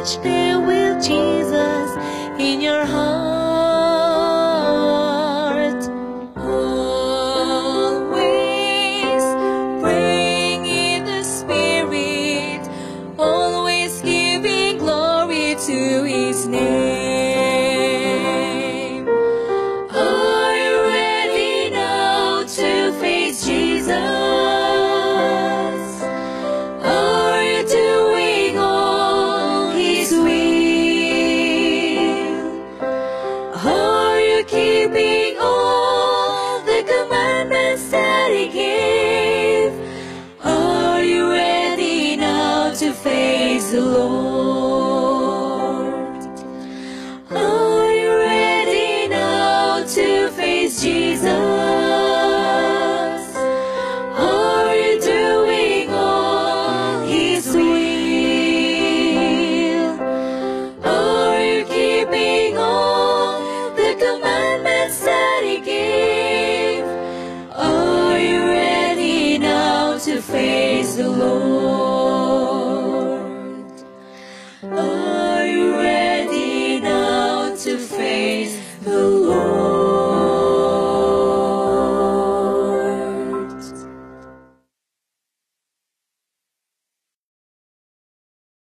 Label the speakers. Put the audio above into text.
Speaker 1: each day with Jesus in your heart. Always praying in the Spirit, always giving glory to His name. Are you ready now to face Jesus? Are you doing all His will? Are you keeping all the commandments that He gave? Are you ready now to face the Lord? Are you ready now to face Jesus? Are you doing all His will? Are you keeping all the commandments that He gave? Are you ready now to face the Lord? Are you ready now to face the Lord?